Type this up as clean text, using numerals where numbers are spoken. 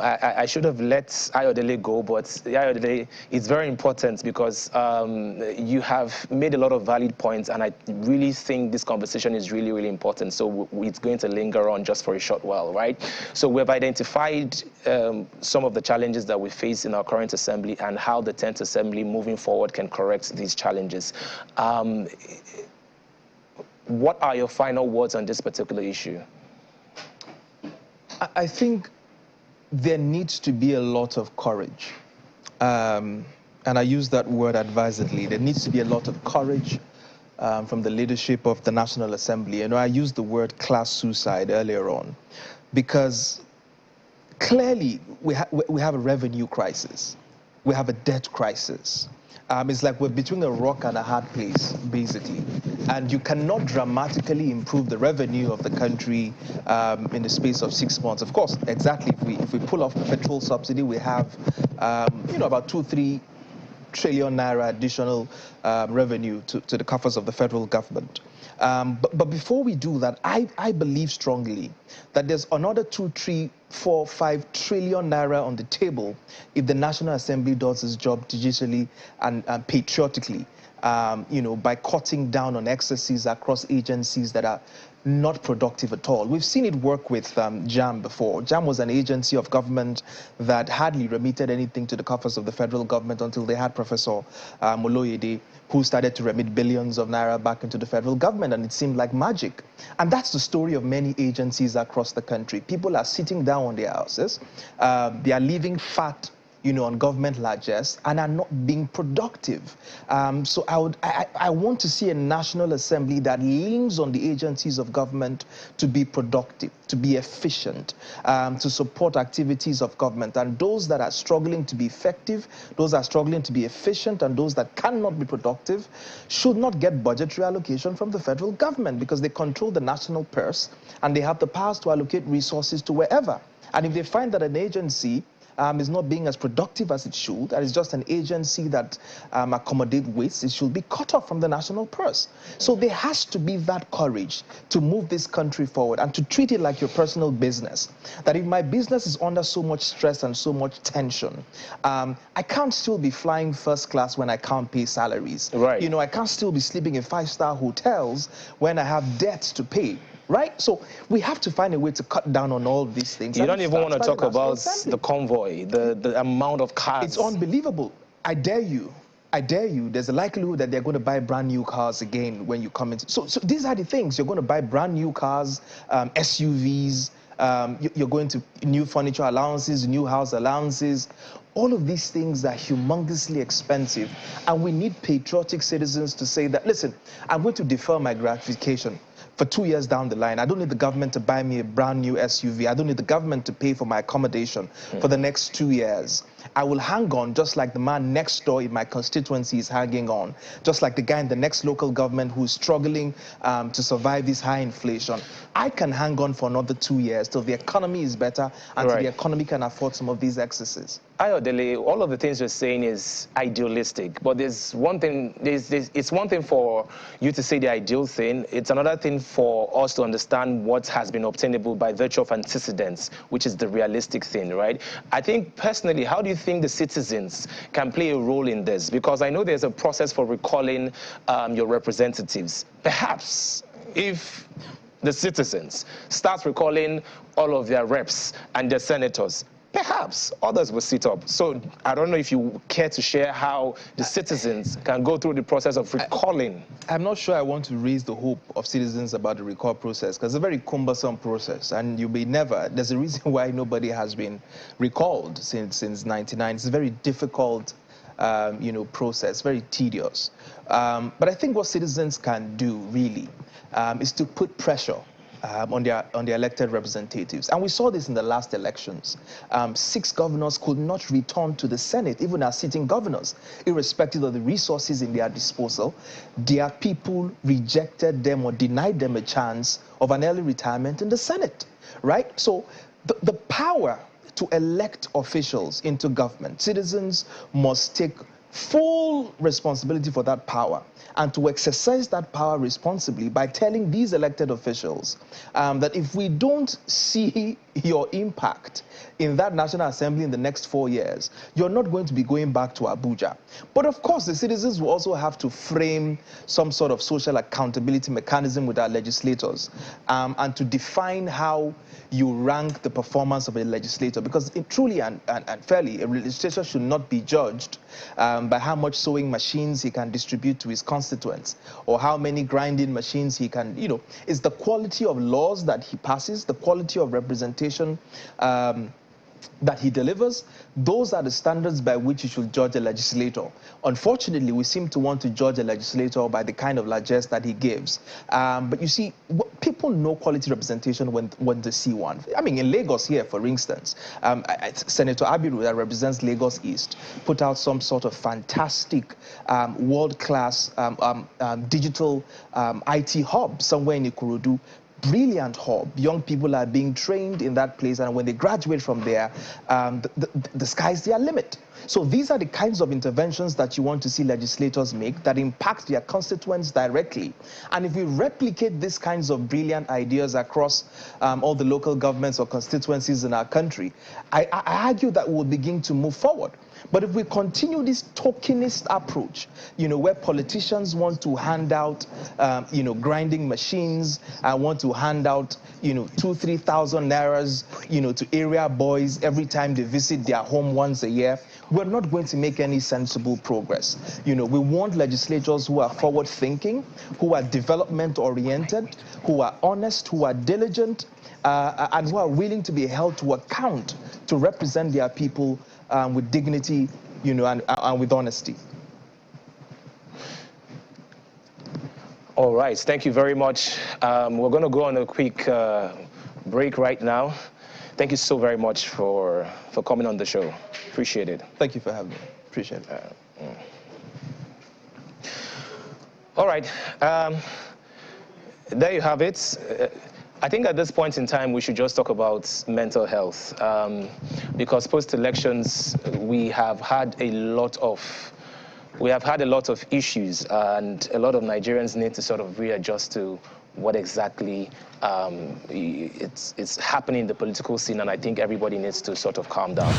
I should have let Ayodele go, but Ayodele, it's very important because you have made a lot of valid points, and I really think this conversation is really, really important. So it's going to linger on just for a short while, right? So we've identified some of the challenges that we face in our current assembly and how the 10th assembly moving forward can correct these challenges. What are your final words on this particular issue? I think there needs to be a lot of courage. And I use that word advisedly. There needs to be a lot of courage from the leadership of the National Assembly. You know, I used the word class suicide earlier on because clearly we have a revenue crisis. We have a debt crisis. It's like we're between a rock and a hard place, basically. And you cannot dramatically improve the revenue of the country in the space of 6 months. Of course, exactly, if we pull off the petrol subsidy, we have, about 2-3 trillion naira additional revenue to the coffers of the federal government. But before we do that, I believe strongly that there's another 2, 3, 4, 5 trillion naira on the table if the National Assembly does its job digitally and patriotically, by cutting down on excesses across agencies that are not productive at all. We've seen it work with JAM before. JAM was an agency of government that hardly remitted anything to the coffers of the federal government until they had Professor Moloyede, who started to remit billions of naira back into the federal government, and it seemed like magic. And that's the story of many agencies across the country. People are sitting down on their houses, they are living fat, on government largesse and are not being productive. So I want to see a National Assembly that leans on the agencies of government to be productive, to be efficient, to support activities of government. And those that are struggling to be effective, those that are struggling to be efficient, and those that cannot be productive should not get budgetary allocation from the federal government because they control the national purse and they have the powers to allocate resources to wherever. And if they find that an agency is not being as productive as it should, that is just an agency that accommodates waste, it should be cut off from the national purse. So there has to be that courage to move this country forward and to treat it like your personal business. That if my business is under so much stress and so much tension, I can't still be flying first class when I can't pay salaries. Right. I can't still be sleeping in 5-star hotels when I have debts to pay. Right? So we have to find a way to cut down on all these things. You don't even want to talk about the convoy, the amount of cars. It's unbelievable. I dare you. There's a likelihood that they're going to buy brand new cars again when you come in. So these are the things. You're going to buy brand new cars, SUVs, you're going to new furniture allowances, new house allowances. All of these things are humongously expensive. And we need patriotic citizens to say that, listen, I'm going to defer my gratification for 2 years down the line. I don't need the government to buy me a brand new SUV. I don't need the government to pay for my accommodation for the next 2 years. I will hang on just like the man next door in my constituency is hanging on, just like the guy in the next local government who's struggling to survive this high inflation. I can hang on for another 2 years till the economy is better and till the economy can afford some of these excesses. Ayodele, all of the things you're saying is idealistic, but there's one thing, it's one thing for you to say the ideal thing, it's another thing for us to understand what has been obtainable by virtue of antecedents, which is the realistic thing, right? I think personally, how do you think the citizens can play a role in this? Because I know there's a process for recalling your representatives. Perhaps if the citizens start recalling all of their reps and their senators, perhaps others will sit up. So I don't know if you care to share how the citizens can go through the process of recalling. I'm not sure I want to raise the hope of citizens about the recall process because it's a very cumbersome process and you may never, there's a reason why nobody has been recalled since 99. It's a very difficult process, very tedious. But I think what citizens can do really is to put pressure on their elected representatives. And we saw this in the last elections. 6 governors could not return to the Senate, even as sitting governors, irrespective of the resources in their disposal. Their people rejected them or denied them a chance of an early retirement in the Senate, right? So the power to elect officials into government, citizens must take full responsibility for that power and to exercise that power responsibly by telling these elected officials that if we don't see your impact in that National Assembly in the next 4 years, you're not going to be going back to Abuja. But of course, the citizens will also have to frame some sort of social accountability mechanism with our legislators, and to define how you rank the performance of a legislator, because truly and fairly, a legislator should not be judged by how much sewing machines he can distribute to his constituents, or how many grinding machines he can, it's the quality of laws that he passes, the quality of representation that he delivers. Those are the standards by which you should judge a legislator. Unfortunately, we seem to want to judge a legislator by the kind of largesse that he gives. But you see, people know quality representation when they see one. I mean, in Lagos here, for instance, Senator Abiru, that represents Lagos East, put out some sort of fantastic world-class digital IT hub somewhere in Ikorodu. Brilliant hub. Young people are being trained in that place, and when they graduate from there, the sky's their limit. So these are the kinds of interventions that you want to see legislators make that impact their constituents directly. And if we replicate these kinds of brilliant ideas across all the local governments or constituencies in our country, I argue that we'll begin to move forward. But if we continue this tokenist approach, where politicians want to hand out, grinding machines, and want to hand out, 2,000-3,000 nairas, to area boys every time they visit their home once a year, we're not going to make any sensible progress. We want legislators who are forward-thinking, who are development-oriented, who are honest, who are diligent, and who are willing to be held to account to represent their people with dignity, and with honesty. All right, thank you very much. We're going to go on a quick break right now. Thank you so very much for coming on the show. Appreciate it. Thank you for having me. Appreciate it. All right, there you have it. I think at this point in time, we should just talk about mental health, because post-elections, we have had a lot of issues, and a lot of Nigerians need to sort of readjust to what exactly it's happening in the political scene, and I think everybody needs to sort of calm down.